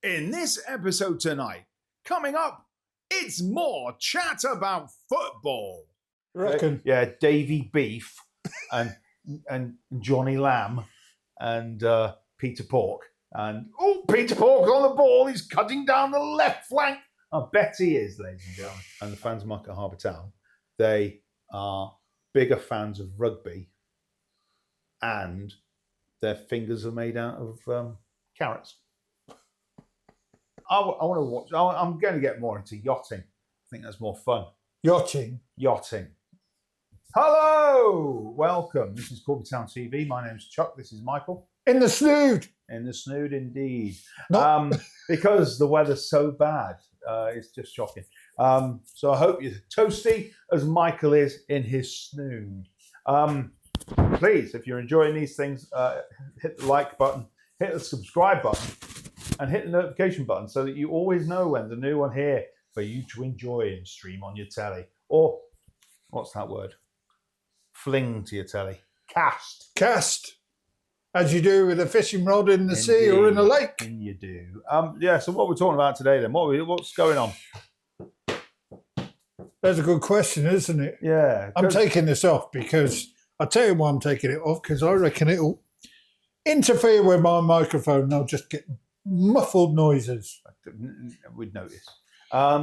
In this episode tonight, coming up, it's more chat about football. Reckon. Yeah, Davy Beef and Johnny Lamb and Peter Pork. And Peter Pork's on the ball. He's cutting down the left flank. I bet he is, ladies and gentlemen. And the fans of Market Harbour Town, they are bigger fans of rugby, and their fingers are made out of carrots. I want to watch. I'm going to get more into yachting. I think that's more fun. Yachting. Hello, welcome. This is Corby Town TV. My name's Chuck. This is Michael. In the snood. In the snood, indeed. No. Because the weather's so bad, it's just shocking. So I hope you're toasty as Michael is in his snood. Please, if you're enjoying these things, hit the like button, hit the subscribe button, and hit the notification button so that you always know when there's a new one here for you to enjoy and stream on your telly. Or, what's that word? Fling to your telly. Cast. As you do with a fishing rod in the sea or in a lake. And you do. So what we're talking about today then? What's going on? That's a good question, isn't it? Yeah. I'm taking this off because, I'll tell you why I'm taking it off, because I reckon it'll interfere with my microphone and I'll just get muffled noises. We'd notice. I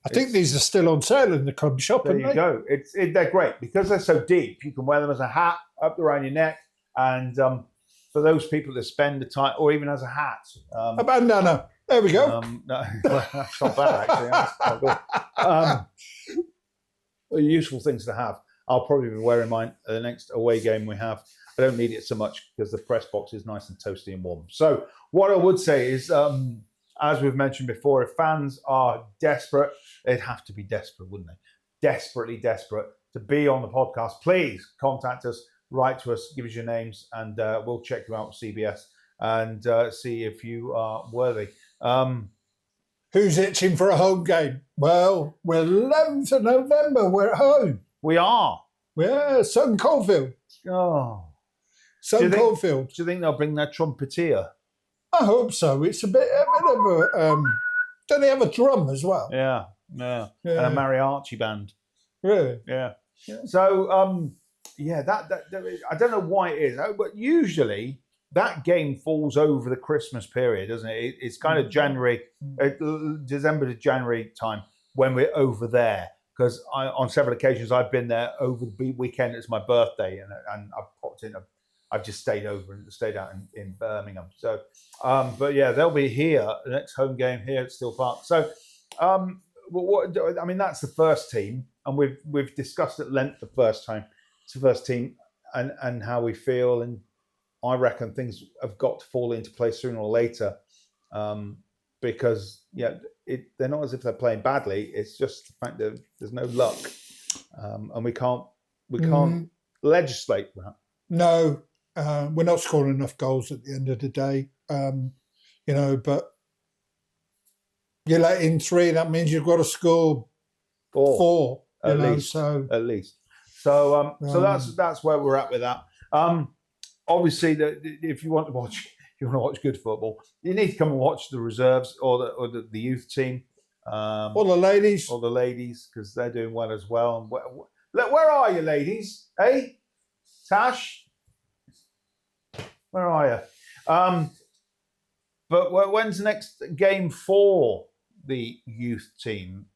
think these are still on sale in the club shop. There you go. They're great because they're so deep. You can wear them as a hat up around your neck, and for those people that spend the time, or even as a hat. A bandana. There we go. No, that's not bad actually. That's quite good. Useful things to have. I'll probably be wearing mine at the next away game we have. I don't need it so much because the press box is nice and toasty and warm. So what I would say is, as we've mentioned before, if fans are desperate, they'd have to be desperate, wouldn't they? Desperately desperate to be on the podcast. Please contact us, write to us, give us your names, and we'll check you out with CBS and see if you are worthy. Who's itching for a home game? Well, we're 11th of November. We're at home. We are. Yeah, Sutton Coldfield. Oh. Sutton Coldfield. Do you think they'll bring their trumpeter? I hope so. It's a bit of a... don't they have a drum as well? Yeah. And a mariachi band. Really? Yeah. So, that I don't know why it is, but usually that game falls over the Christmas period, doesn't it? It's kind of January, December to January time when we're over there. Because on several occasions I've been there over the weekend. It's my birthday, and I've popped in. I've just stayed out in Birmingham. So, but yeah, they'll be here. The next home game here at Steel Park. So, that's the first team, and we've discussed at length the first team, and how we feel. And I reckon things have got to fall into place sooner or later, because they're not as if they're playing badly. It's just the fact that there's no luck, and we can't legislate that. No, we're not scoring enough goals at the end of the day. But you let in 3, that means you've got to score 4 at least. So that's where we're at with that. Obviously, if you want to watch good football, you need to come and watch the reserves or the youth team, or the ladies, because they're doing well as well. And where are you, ladies? Hey, Tash, where are you? But when's the next game for the youth team?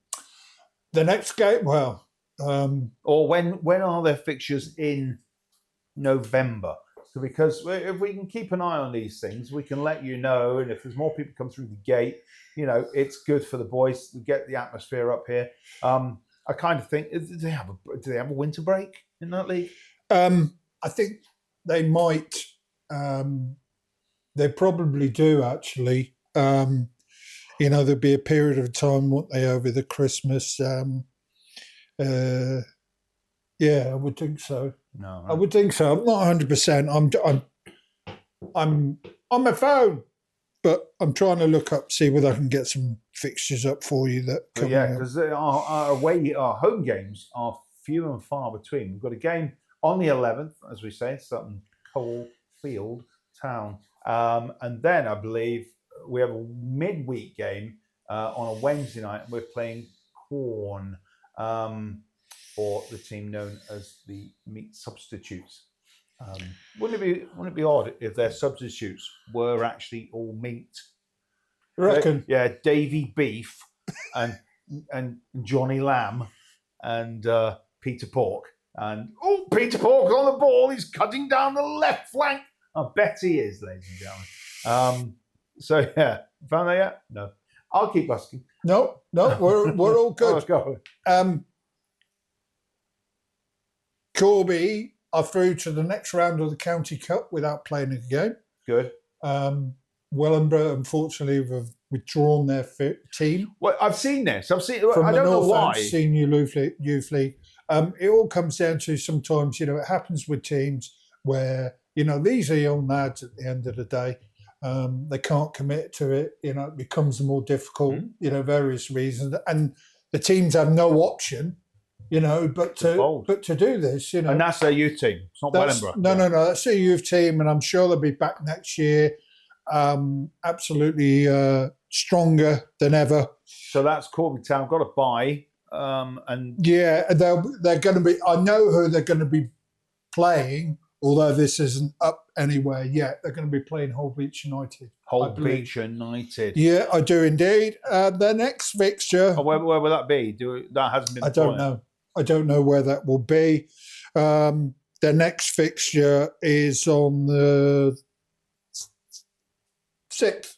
The next game, or when are their fixtures in November? Because if we can keep an eye on these things, we can let you know. And if there's more people come through the gate, it's good for the boys to get the atmosphere up here. I kind of think, do they have a winter break in that league? I think they might. They probably do, actually. There'll be a period of time, won't they, over the Christmas? I would think so. No, I would think so. I'm not 100%. I'm on my phone, but I'm trying to look up, see whether I can get some fixtures up for you. Because our home games are few and far between. We've got a game on the 11th, as we say, Sutton Coldfield Town, and then I believe we have a midweek game on a Wednesday night. We're playing Corn, or the team known as the Meat Substitutes. Wouldn't it be odd if their substitutes were actually all meat? You reckon? Yeah, Davy Beef and Johnny Lamb and Peter Pork. And Peter Pork on the ball. He's cutting down the left flank. I bet he is, ladies and gentlemen. So yeah, found that yet? No. I'll keep asking. No, we're all good. Go. Corby are through to the next round of the County Cup without playing a game. Good. Wellingborough, unfortunately, have withdrawn their team. Well, I've seen this. From I don't know why. Senior Youth League. It all comes down to sometimes, it happens with teams where, these are young lads at the end of the day. They can't commit to it. It becomes more difficult, various reasons. And the teams have no option, but to do this, And that's their youth team. It's not Wellingborough. No. That's their youth team. And I'm sure they'll be back next year. Absolutely stronger than ever. So that's Corby Town. Got to buy. And yeah, they're going to be. I know who they're going to be playing. Although this isn't up anywhere yet, they're going to be playing Hull Beach United. Hull Beach United. Yeah, I do indeed. Their next fixture. Oh, where will that be? That hasn't been. I don't know. I don't know where that will be. Their next fixture is on the 6th.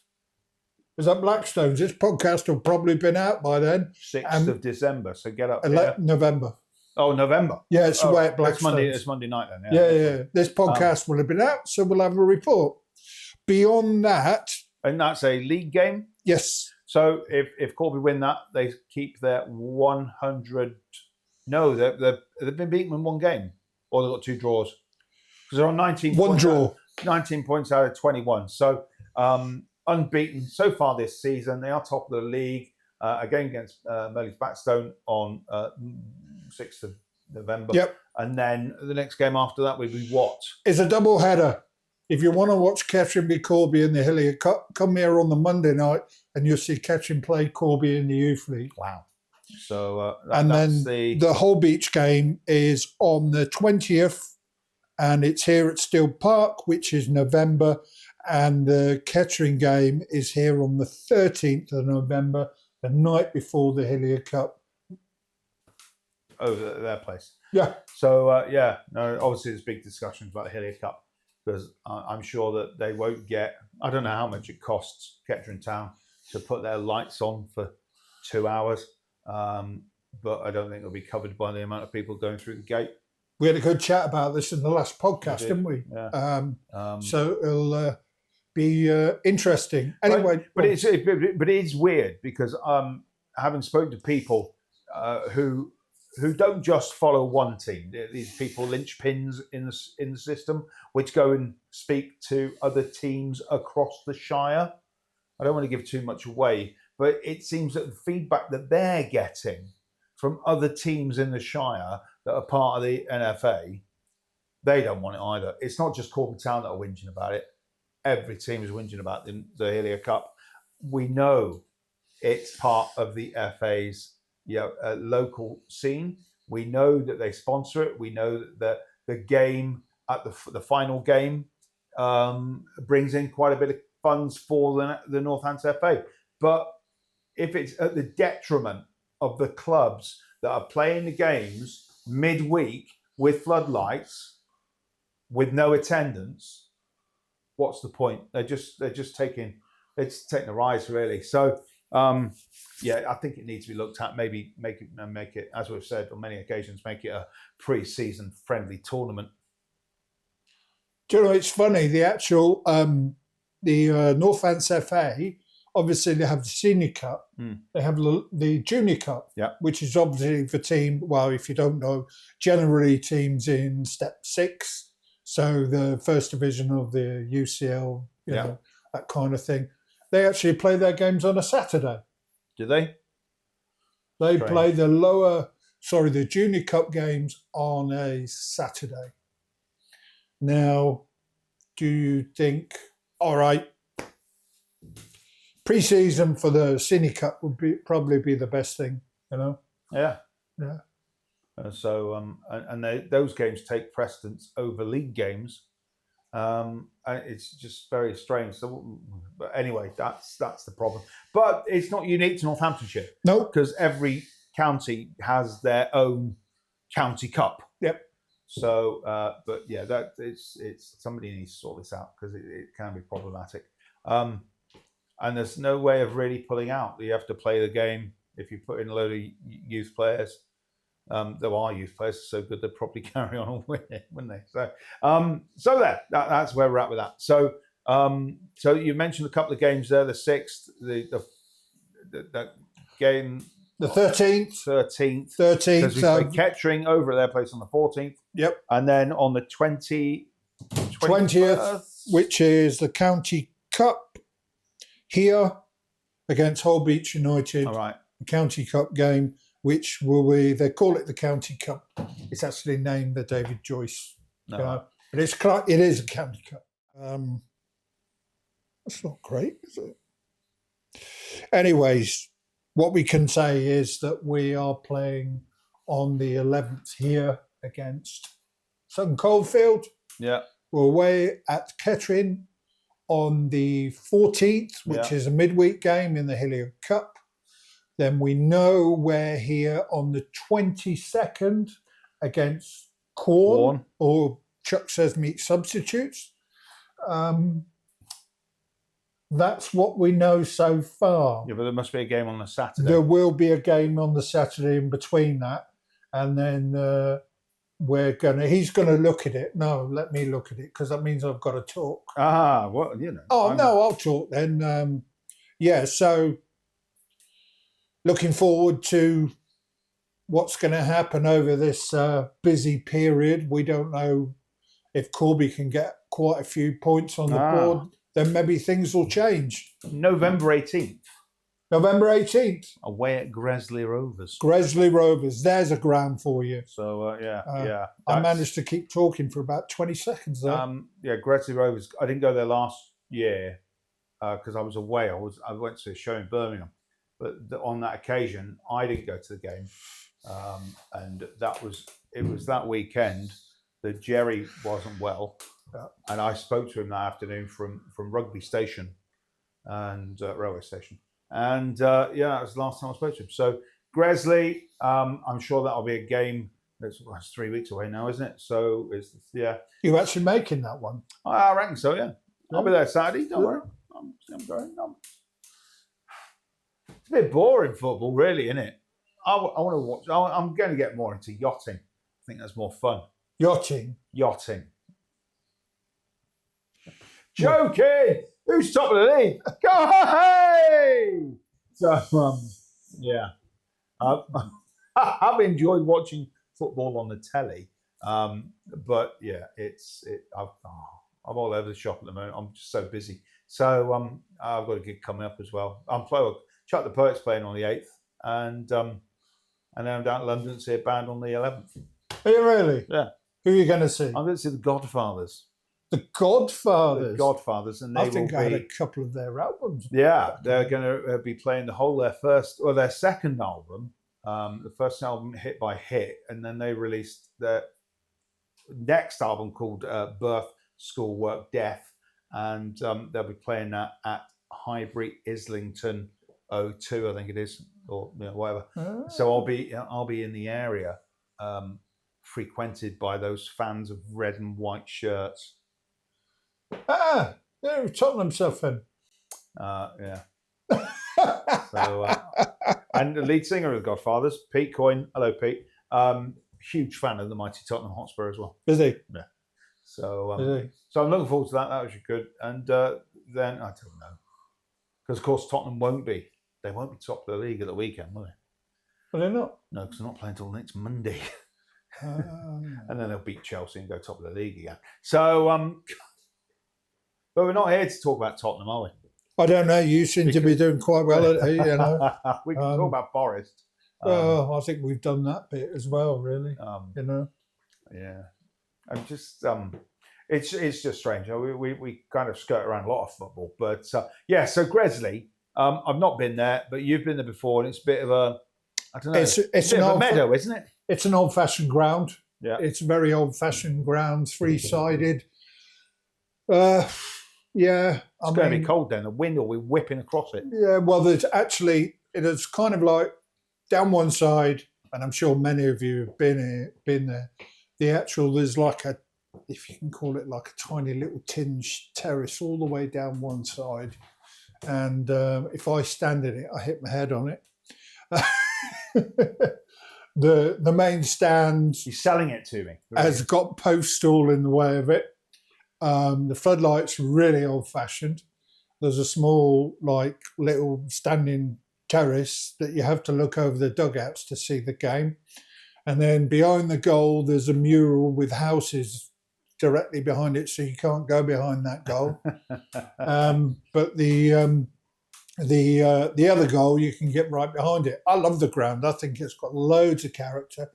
Is that Blackstones? This podcast will probably been out by then. 6th of December. So get up. November. Oh, November. Yeah, it's away at Blackstones. It's Monday night then. Yeah. This podcast will have been out, so we'll have a report. Beyond that, and that's a league game. Yes. So if Corby win that, they keep their 100. No, they've been beaten in one game, or they've got 2 draws because they're on 19. One draw. 19 points out of 21. So unbeaten so far this season. They are top of the league. Again against Merley's Backstone on 6th of November. Yep. And then the next game after that will be what? It's a double header. If you want to watch Kettering beat Corby in the Hillier Cup, come here on the Monday night and you'll see Kettering play Corby in the Youth League. Wow. So that's the Hull Beach game is on the 20th and it's here at Steel Park, which is November. And the Kettering game is here on the 13th of November, the night before the Hillier Cup. Over their place. Yeah. So, obviously there's big discussions about the Hillier Cup because I'm sure that they won't get, I don't know how much it costs Kettering Town to put their lights on for 2 hours, but I don't think it'll be covered by the amount of people going through the gate. We had a good chat about this in the last podcast, didn't we? Yeah. So it'll be interesting. Anyway. But it is weird because having spoken to people who don't just follow one team. These people linchpins in the system, which go and speak to other teams across the Shire. I don't want to give too much away, but it seems that the feedback that they're getting from other teams in the Shire that are part of the NFA, they don't want it either. It's not just Corby Town that are whinging about it. Every team is whinging about the Hillier Cup. We know it's part of the FA's local scene. We know that they sponsor it. We know that the game at the final game brings in quite a bit of funds for the Northampton FA. But if it's at the detriment of the clubs that are playing the games midweek with floodlights, with no attendance, what's the point? They're just taking a rise really. So. I think it needs to be looked at. Maybe make it, as we've said on many occasions, make it a pre-season friendly tournament. Do you know, it's funny. The actual the Northants FA, obviously they have the Senior Cup. They have the Junior Cup, which is obviously for team. Well, if you don't know, generally teams in Step 6, so the first division of the UCL, you know, that kind of thing. They actually play their games on a Saturday. Do they? They play the Junior Cup games on a Saturday. Now, do you think, all right, pre-season for the Senior Cup would probably be the best thing, you know. Yeah. Yeah. Those games take precedence over league games. And it's just very strange. So, but anyway, that's the problem. But it's not unique to Northamptonshire. No, because every county has their own county cup. Yep. So, but yeah, that it's somebody needs to sort this out because it can be problematic. And there's no way of really pulling out. You have to play the game. If you put in a load of youth players, there are youth players so good they'd probably carry on and win it, wouldn't they? So that's where we're at with that. So so you mentioned a couple of games there. The 6th, the game. The 13th. 13th. Because we play Kettering over at their place on the 14th. Yep. And then on the 20th, which is the County Cup here against Hull Beach United. All right. The County Cup game, which will be, they call it the County Cup. It's actually named the David Joyce. No. But it is a County Cup. That's not great, is it? Anyways, what we can say is that we are playing on the 11th here against Sutton Coldfield. Yeah. We're away at Kettering on the 14th, which is a midweek game in the Hilliard Cup. Then we know we're here on the 22nd against Quorn, or Chuck says meet substitutes. That's what we know so far. Yeah, but there must be a game on the Saturday. There will be a game on the Saturday in between that. And then he's going to look at it. No, let me look at it, because that means I've got to talk. Well, you know. I'll talk then. So looking forward to what's going to happen over this busy period. We don't know if Corby can get quite a few points on the board. Then maybe things will change. November 18th. November 18th. Away at Gresley Rovers. Gresley Rovers. There's a ground for you. So, yeah. I managed to keep talking for about 20 seconds there. Gresley Rovers. I didn't go there last year because I was away. I went to a show in Birmingham. But on that occasion, I didn't go to the game. And it was that weekend that Jerry wasn't well. And I spoke to him that afternoon from Rugby Station and Railway Station. And that was the last time I spoke to him. So Gresley, I'm sure that'll be a game that's 3 weeks away now, isn't it? So You're actually making that one? I reckon so, yeah. I'll be there Saturday, don't worry. I'm going. It's a bit boring football, really, isn't it? I want to watch. I'm going to get more into yachting. I think that's more fun. Yachting. Joking! Who's top of the league? Go hey! So I've enjoyed watching football on the telly, but yeah, I'm all over the shop at the moment. I'm just so busy. So I've got a gig coming up as well. Chuck the Poet's playing on the 8th, and then I'm down to London to see a band on the 11th. Are you really? Yeah. Who are you going to see? I'm going to see the Godfathers. The Godfathers. The Godfathers, and I think I had a couple of their albums. Yeah, they're going to be playing the whole their second album. The first album hit by hit, and then they released their next album called Birth, School, Work, Death, and they'll be playing that at Highbury Islington O2, I think it is, or whatever. Oh. So I'll be in the area, frequented by those fans of red and white shirts. They're Tottenham stuff then. Yeah. So, and the lead singer of the Godfathers, Pete Coyne. Hello, Pete. Huge fan of the mighty Tottenham Hotspur as well. Is he? Yeah. So, so I'm looking forward to that. That was good. And then I don't know, because of course Tottenham won't be. They won't be top of the league at the weekend, will they? Are they not? No, because they're not playing until next Monday. And then they'll beat Chelsea and go top of the league again. So, but we're not here to talk about Tottenham, are we? I don't know. You seem to be doing quite well at it, you know. We can talk about Forest. I think we've done that bit as well, really. You know. Yeah. I'm just it's just strange. We kind of skirt around a lot of football, but so Gresley, I've not been there, but you've been there before, and it's a bit of a, I don't know, It's a bit of a meadow, isn't it? It's an old-fashioned ground. Yeah. It's a very old-fashioned ground, three-sided. Yeah. It's going to be cold then. The wind will be whipping across it. Yeah, well, it is kind of like down one side, and I'm sure many of you have been there. There's like if you can call it like a tiny little tinge terrace all the way down one side. And if I stand in it, I hit my head on it. The main stand, you're selling it to me, has got posts all in the way of it. The floodlights really old fashioned. There's a small little standing terrace that you have to look over the dugouts to see the game, and then behind the goal there's a mural with houses directly behind it, so you can't go behind that goal. But the other goal, you can get right behind it. I love the ground. I think it's got loads of character.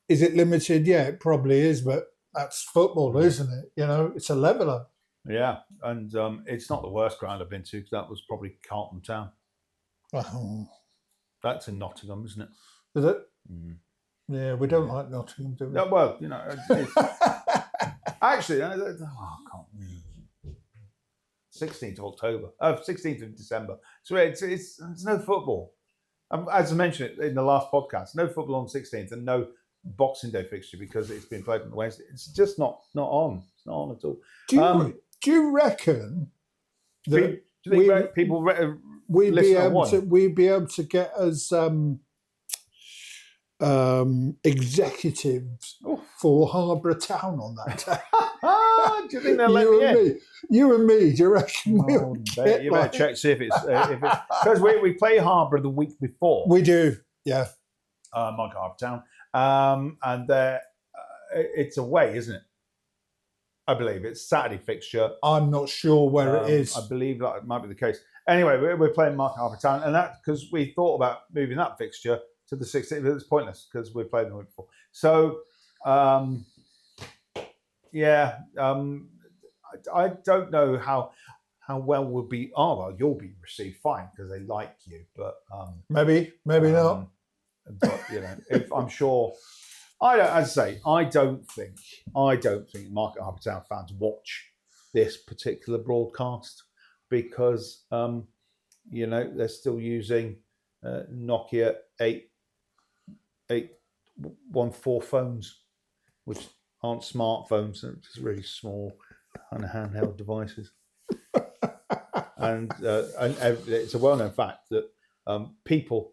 Is it limited? Yeah, it probably is, but that's football, isn't it? It's a leveller. Yeah, and it's not the worst ground I've been to, because that was probably Carlton Town. Oh. That's in Nottingham, isn't it? Is it? Mm. Yeah, we don't like Nottingham, do we? No, well, actually, I can't. 16th of October, 16th of December. So it's no football. As I mentioned in the last podcast, no football on 16th and no Boxing Day fixture because it's been played on the Wednesday. It's just not on. It's not on at all. Do you reckon that do you think people we'd be able to get as executives for Harborough Town on that day? Do you think they'll let me in? You and me, do you reckon you better check, see if it's because we play Harborough the week before. We do, yeah. Harborough Town, and it's away, isn't it? I believe it's Saturday fixture. I'm not sure where it is. I believe that might be the case. Anyway, we're playing Harborough Town, and that's because we thought about moving that fixture to the 16th, but it's pointless because we played the week before. So, I don't know how well we'll be. Oh, well, you'll be received fine because they like you, but maybe not. But if I'm sure, I don't think Market Harborough Town fans watch this particular broadcast because they're still using Nokia 814 phones, which aren't smartphones, they're just really small kind of handheld devices. and it's a well-known fact that people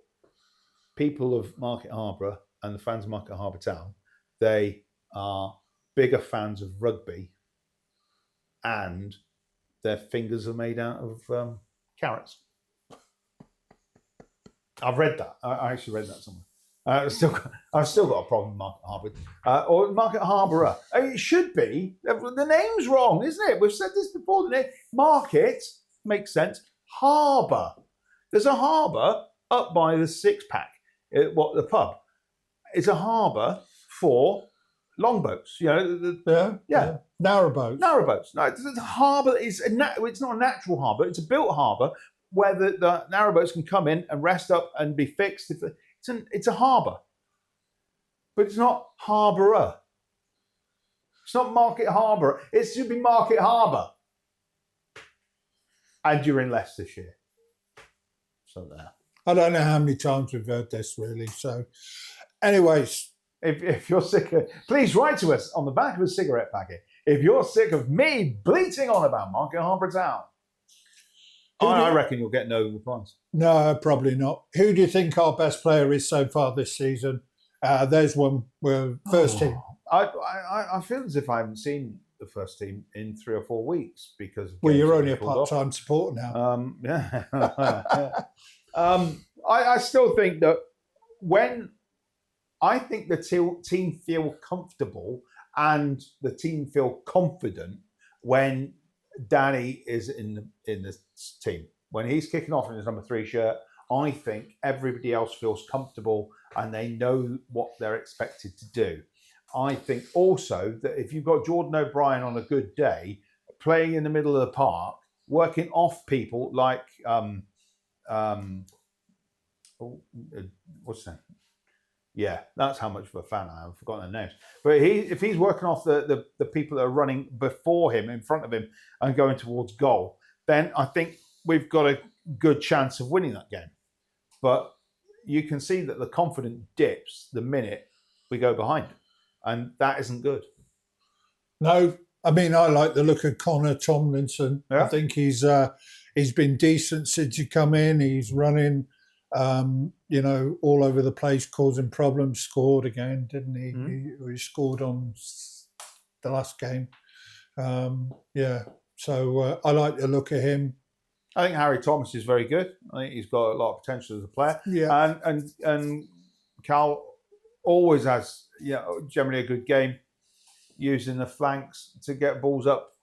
of Market Harborough and the fans of Market Harborough Town, they are bigger fans of rugby, and their fingers are made out of carrots. I've read that. I actually read that somewhere. I've still got a problem with Market Harborough. Or Market Harborough. It should be. The name's wrong, isn't it? We've said this before. The name Market makes sense. Harbour. There's a harbour up by the Six Pack. The pub. It's a harbour for longboats. Yeah. Narrowboats. Narrowboats. No, the harbour is it's not a natural harbour. It's a built harbour where the narrowboats can come in and rest up and be fixed. It's a harbour, but it's not Harborough. It's not Market Harborough. It should be Market Harbour. And you're in Leicestershire. So there. I don't know how many times we've heard this, really. So, anyways. If you're sick of... Please write to us on the back of a cigarette packet. If you're sick of me bleating on about Market Harborough Town. I reckon you'll get no replies. No, probably not. Who do you think our best player is so far this season? There's one. First team. I feel as if I haven't seen the first team in 3 or 4 weeks because. Well, you're only a part-time supporter now. Yeah. I still think that when I think the team feel comfortable and the team feel confident when Danny is in the team. When he's kicking off in his number 3 shirt, I think everybody else feels comfortable and they know what they're expected to do. I think also that if you've got Jordan O'Brien on a good day, playing in the middle of the park working off people like what's that? Yeah, that's how much of a fan I am. I've forgotten their names. But if he's working off the people that are running before him, in front of him, and going towards goal, then I think we've got a good chance of winning that game. But you can see that the confidence dips the minute we go behind, and that isn't good. No, I mean, I like the look of Connor Tomlinson. Yeah. I think he's been decent since he come in. He's running, all over the place, causing problems. Scored again, didn't he? He scored on the last game. So I like the look of him. I think Harry Thomas is very good. I think he's got a lot of potential as a player. Yeah. And Cal always has generally a good game using the flanks to get balls up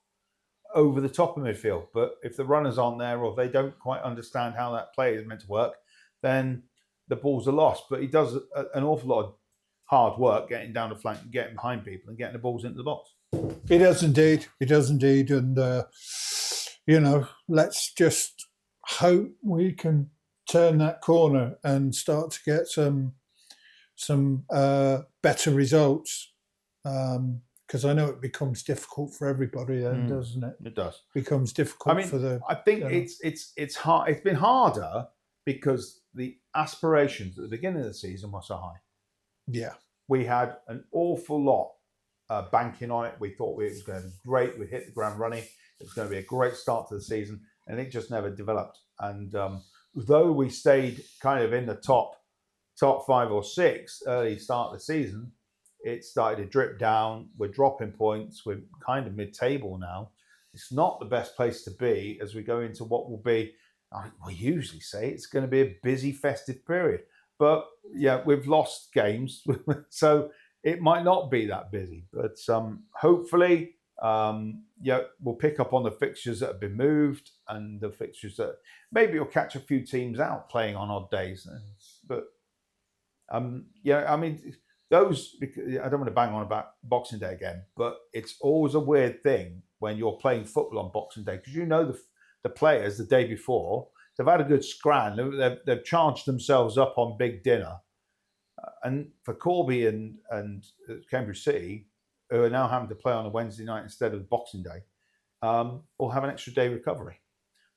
over the top of midfield. But if the runners aren't there or they don't quite understand how that play is meant to work, then the balls are lost. But he does an awful lot of hard work getting down the flank and getting behind people and getting the balls into the box. He does indeed. And, let's just hope we can turn that corner and start to get some better results. Because I know it becomes difficult for everybody then, doesn't it? It does. Becomes difficult for the... I think it's hard. It's been harder because the aspirations at the beginning of the season were so high. Yeah. We had an awful lot banking on it. We thought it was going to be great. We hit the ground running. It was going to be a great start to the season, and it just never developed. And though we stayed kind of in the top 5 or 6 early start of the season, it started to drip down. We're dropping points. We're kind of mid-table now. It's not the best place to be as we go into what will be, we usually say it's going to be a busy festive period. But yeah, we've lost games, so it might not be that busy. But hopefully, we'll pick up on the fixtures that have been moved and the fixtures that maybe you'll catch a few teams out playing on odd days. But those, I don't want to bang on about Boxing Day again, but it's always a weird thing when you're playing football on Boxing Day because the players the day before, they've had a good scran, they've charged themselves up on big dinner. And for Corby and Cambridge City, who are now having to play on a Wednesday night instead of Boxing Day, will have an extra day recovery.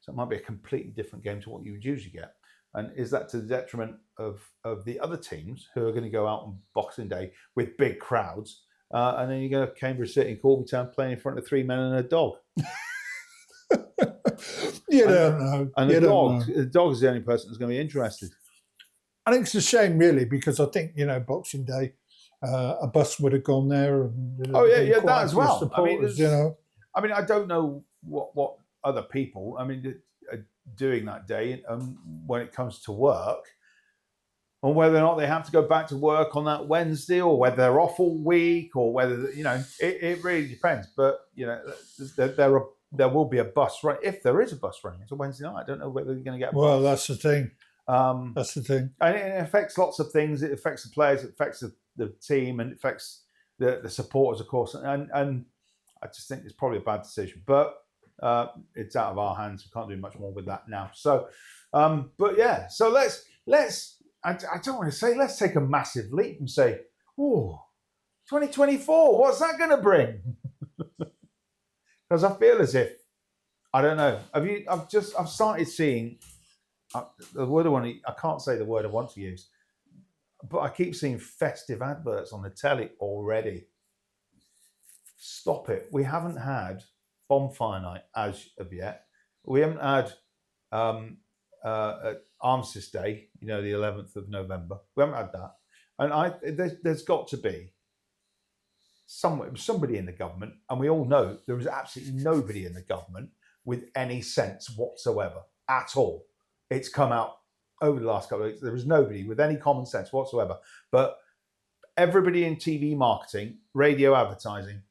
So it might be a completely different game to what you would usually get. And is that to the detriment of the other teams who are going to go out on Boxing Day with big crowds? And then you go to Cambridge City and Corby Town playing in front of 3 men and a dog. You don't know. And the dog is the only person that's going to be interested. I think it's a shame, really, because I think, Boxing Day, a bus would have gone there. And that as well. I mean, I don't know what other people, are doing that day when it comes to work, or whether or not they have to go back to work on that Wednesday, or whether they're off all week, or whether it really depends. But there will be a bus run if there is a bus running. It's a Wednesday night. I don't know whether you're going to get. Well, that's the thing. That's the thing, and it affects lots of things. It affects the players. It affects the team, and it affects the supporters, of course. And I just think it's probably a bad decision, but. It's out of our hands. We can't do much more with that now. So, so let's. I don't want to say let's take a massive leap and say, 2024. What's that going to bring? Because I feel as if I don't know. I've started seeing the word I can't say the word I want to use, but I keep seeing festive adverts on the telly already. Stop it. We haven't had Bonfire Night as of yet. We haven't had Armistice Day, the 11th of November. We haven't had that. And there's got to be somebody in the government, and we all know there is absolutely nobody in the government with any sense whatsoever at all. It's come out over the last couple of weeks. There is nobody with any common sense whatsoever. But everybody in TV marketing, radio advertising,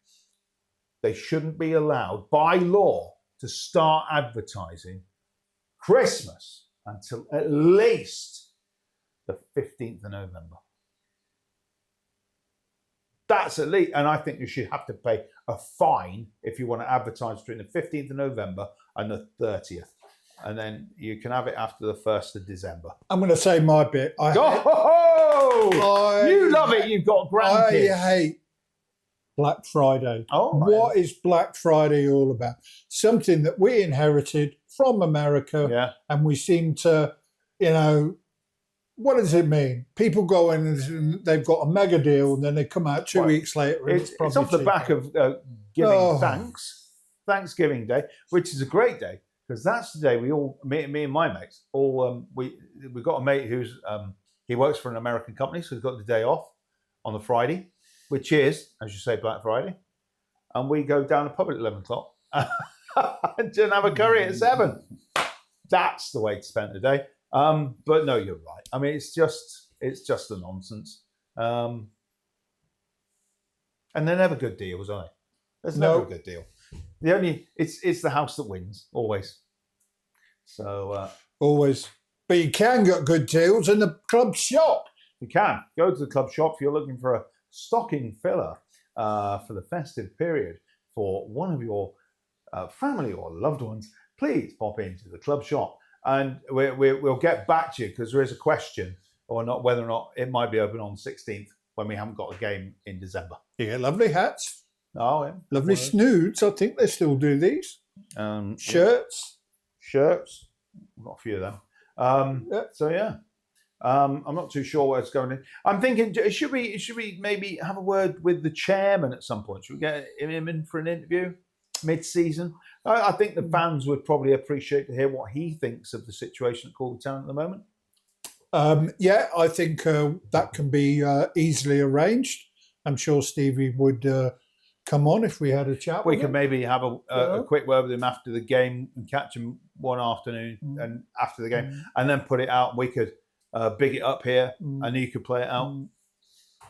they shouldn't be allowed by law to start advertising Christmas until at least the 15th of November. That's at least, and I think you should have to pay a fine if you want to advertise between the 15th of November and the 30th. And then you can have it after the 1st of December. I'm going to say my bit. You love it. You've got grandkids. I hate Black Friday. Oh, what is Black Friday all about? Something that we inherited from America, and we seem to, what does it mean? People go in and they've got a mega deal, and then they come out 2 weeks later. And it's off the back of giving Thanksgiving Day, which is a great day because that's the day we all, me and my mates, we've got a mate who's he works for an American company, so he's got the day off on the Friday, which is, as you say, Black Friday, and we go down the pub at 11 o'clock and have a curry at 7. That's the way to spend the day. But no, you're right. I mean, it's just a nonsense. And they're never good deals, are they? There's never a good deal. It's the house that wins always. So always. But you can get good deals in the club shop. You can go to the club shop if you're looking for a stocking filler for the festive period for one of your family or loved ones. Please pop into the club shop. And we'll get back to you because there is a question or not whether or not it might be open on 16th when we haven't got a game in December. You get lovely hats. Oh, yeah. Lovely snoods. I think they still do these. Shirts. I've got a few of them. So, yeah. I'm not too sure where it's going in. I'm thinking, should we maybe have a word with the chairman at some point? Should we get him in for an interview mid-season? I think the fans would probably appreciate to hear what he thinks of the situation at Corby Town at the moment. I think that can be easily arranged. I'm sure Stevie would come on if we had a chat with him. We could maybe have a quick word with him after the game and catch him one afternoon and after the game and then put it out. We could big it up here and he could play it out.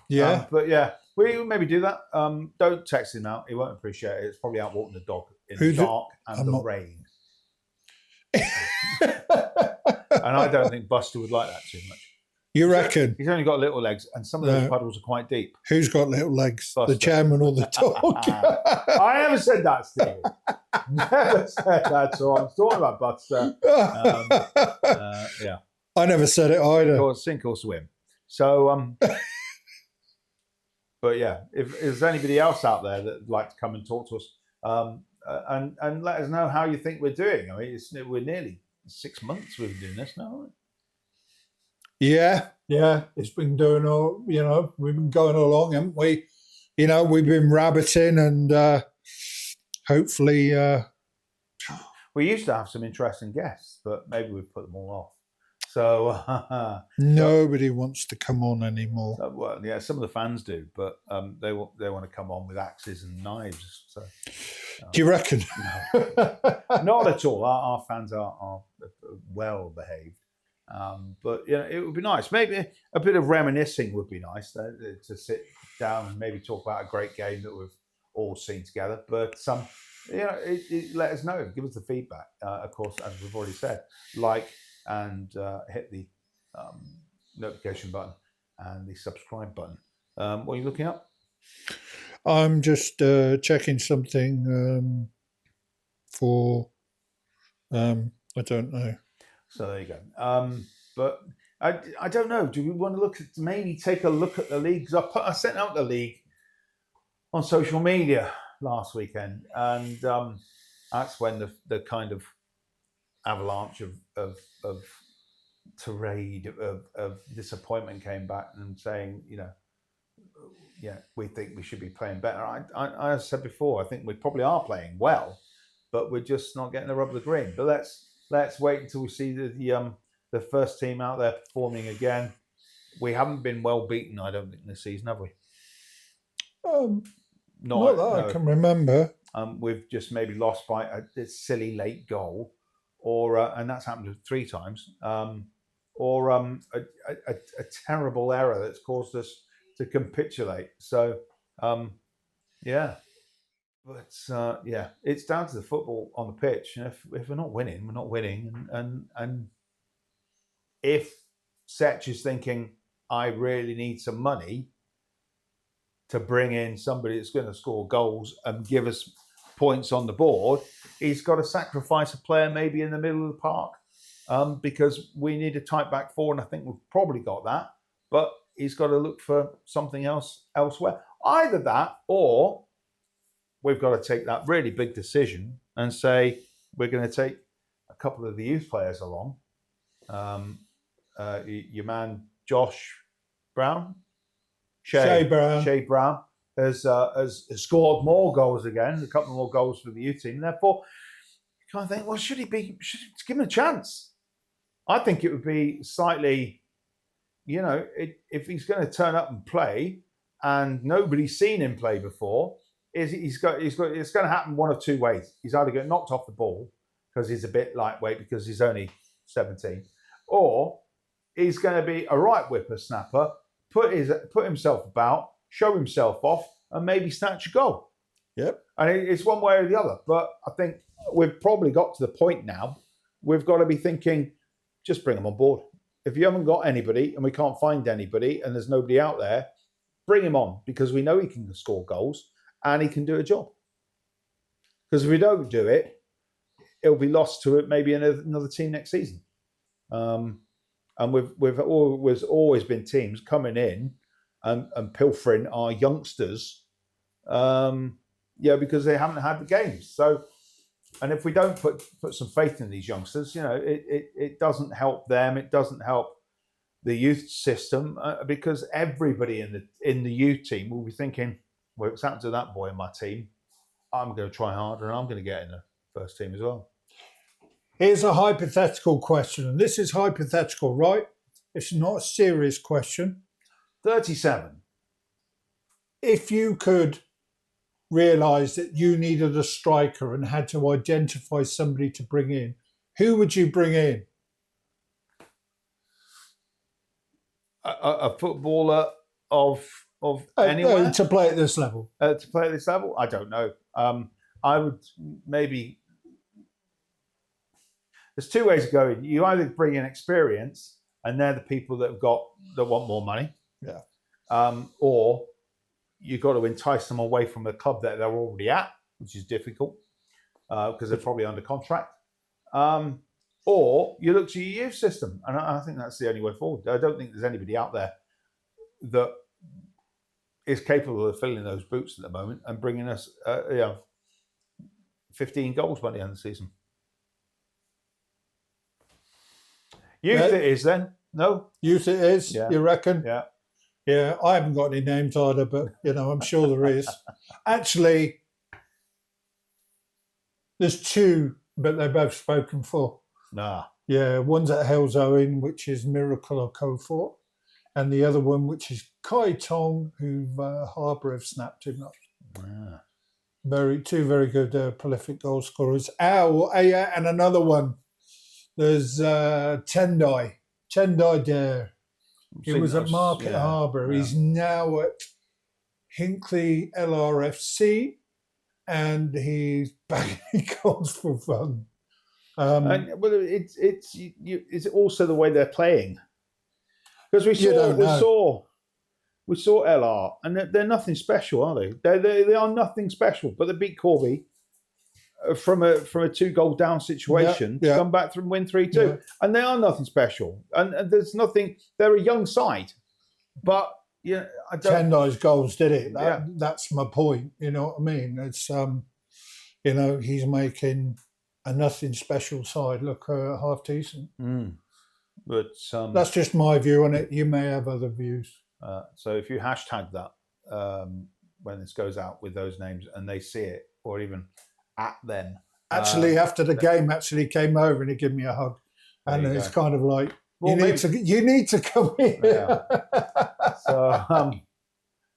But we'll maybe do that. Don't text him out. He won't appreciate it. It's probably out walking the dog in the dark and the rain. And I don't think Buster would like that too much. You reckon? He's only got little legs and some of those puddles are quite deep. Who's got little legs? Buster. The chairman or the dog? I never said that, Steve. Never said that. So I'm talking about Buster. I never said it either. Sink or swim. So, but yeah, if there's anybody else out there that would like to come and talk to us and let us know how you think we're doing. I mean, we're nearly 6 months we've been doing this now, aren't we? Yeah, it's been doing all, we've been going along, haven't we? We've been rabbiting and hopefully... We used to have some interesting guests, but maybe we've put them all off. So nobody wants to come on anymore. Some of the fans do, but they want to come on with axes and knives. So, do you reckon? No. Not at all. Our fans are well behaved, but it would be nice. Maybe a bit of reminiscing would be nice to sit down and maybe talk about a great game that we've all seen together. But let us know. Give us the feedback. Of course, as we've already said, and hit the notification button and the subscribe button. What are you looking up? I'm just checking something for, I don't know. So there you go. But I don't know. Do we want to take a look at the league? Because I sent out the league on social media last weekend, and that's when the kind of avalanche of tirade of disappointment came back and saying, we think we should be playing better. I said before, I think we probably are playing well, but we're just not getting the rub of the green. But let's wait until we see the first team out there performing again. We haven't been well beaten, I don't think, this season, have we? Not that I can remember. We've just maybe lost by a silly late goal. And that's happened 3 times, or a terrible error that's caused us to capitulate. So, but it's down to the football on the pitch. And if we're not winning, we're not winning. And if Setch is thinking, I really need some money, to bring in somebody that's going to score goals and give us points on the board, he's got to sacrifice a player maybe in the middle of the park because we need a tight back four, and I think we've probably got that. But he's got to look for something else elsewhere. Either that, or we've got to take that really big decision and say we're going to take a couple of the youth players along. Your man Josh Brown, Shea Brown has scored more goals again, a couple more goals for the youth team. And therefore, you kind of think, well, should give him a chance? I think it would be slightly, if he's going to turn up and play, and nobody's seen him play before, it's going to happen one of two ways. He's either getting knocked off the ball because he's a bit lightweight because he's only 17, or he's going to be a right whippersnapper, put himself about, show himself off, and maybe snatch a goal. Yep. And it's one way or the other. But I think we've probably got to the point now, we've got to be thinking, just bring him on board. If you haven't got anybody and we can't find anybody and there's nobody out there, bring him on, because we know he can score goals and he can do a job. Because if we don't do it, it'll be lost to it maybe another team next season. And we've always been teams coming in and pilfering our youngsters, because they haven't had the games. So, and if we don't put some faith in these youngsters, it doesn't help them. It doesn't help the youth system because everybody in the youth team will be thinking, well, it's happened to that boy in my team, I'm going to try harder and I'm going to get in the first team as well. Here's a hypothetical question, and this is hypothetical, right? It's not a serious question. 37. If you could realise that you needed a striker and had to identify somebody to bring in, who would you bring in? A footballer of anywhere? To play at this level. To play at this level? I don't know. I would maybe... There's two ways of going. You either bring in experience, and they're the people that want more money. Yeah. Or you've got to entice them away from the club that they're already at, which is difficult because they're probably under contract. Or you look to your youth system, and I think that's the only way forward. I don't think there's anybody out there that is capable of filling those boots at the moment and bringing us 15 goals by the end of the season. Youth it is then? No? Youth it is, You reckon? Yeah. Yeah, I haven't got any names either, but, I'm sure there is. Actually, there's two, but they're both spoken for. Nah. Yeah, one's at Hales Owen, which is Miracle of Coforth, and the other one, which is Kai Tong, who Harbour have snapped him up. Ah. Two very good prolific goal scorers. And another one. There's Tendai Dare. He was at Market Harbour. Yeah. He's now at Hinckley LRFC, and he's bagging goals for fun. It's also the way they're playing, because we saw LR, and they're nothing special, are they? They are nothing special, but they beat Corby from a 2-goal down situation to come back from win 3-2, and they are nothing special, and there's nothing. They're a young side, but I don't. Tendai's goals did it. That's my point. You know what I mean? It's he's making a nothing special side look half decent. But that's just my view on it. You may have other views. So if you hashtag that when this goes out with those names and they see it, or even at them. Actually, after the game, came over and he gave me a hug, and it's kind of like, you need to come in. Yeah. So,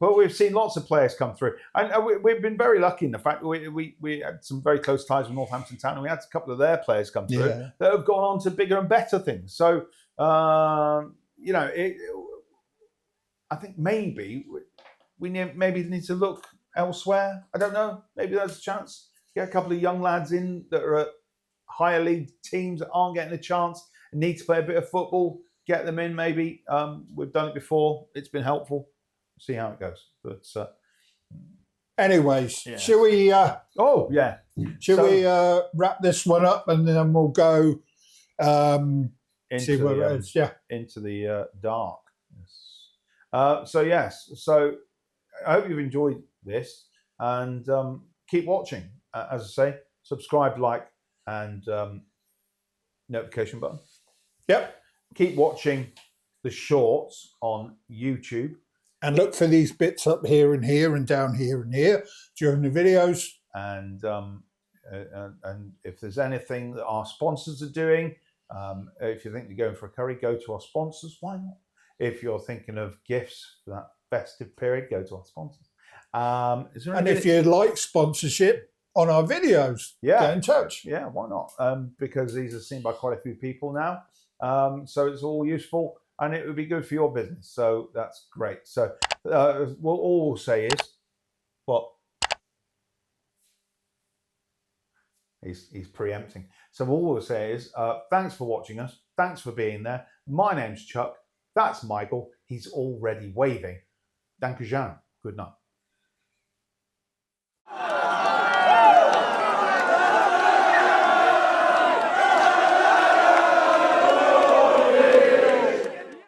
but we've seen lots of players come through, and we've been very lucky in the fact that we had some very close ties with Northampton Town, and we had a couple of their players come through that have gone on to bigger and better things. So, I think maybe we need to look elsewhere. I don't know. Maybe there's a chance. Get a couple of young lads in that are at higher league teams that aren't getting a chance and need to play a bit of football. Get them in, maybe. We've done it before. It's been helpful. See how it goes. But Anyways, Yeah. shall we? Oh yeah. Shall we wrap this one up and then we'll go see where it is? Yeah, into the dark. Yes. So yes. So I hope you've enjoyed this and keep watching. As I say, subscribe, like, and notification button. Yep. Keep watching the shorts on YouTube. And look for these bits up here and here and down here and here during the videos. And if there's anything that our sponsors are doing, if you think you're going for a curry, go to our sponsors. Why not? If you're thinking of gifts for that festive period, go to our sponsors. And if you'd like sponsorship on our videos, get in touch. Yeah, why not? Because these are seen by quite a few people now. So it's all useful. And it would be good for your business. So that's great. So all we'll say is, well, he's preempting. So all we'll say is, thanks for watching us. Thanks for being there. My name's Chuck. That's Michael. He's already waving. Danke schön. Good night.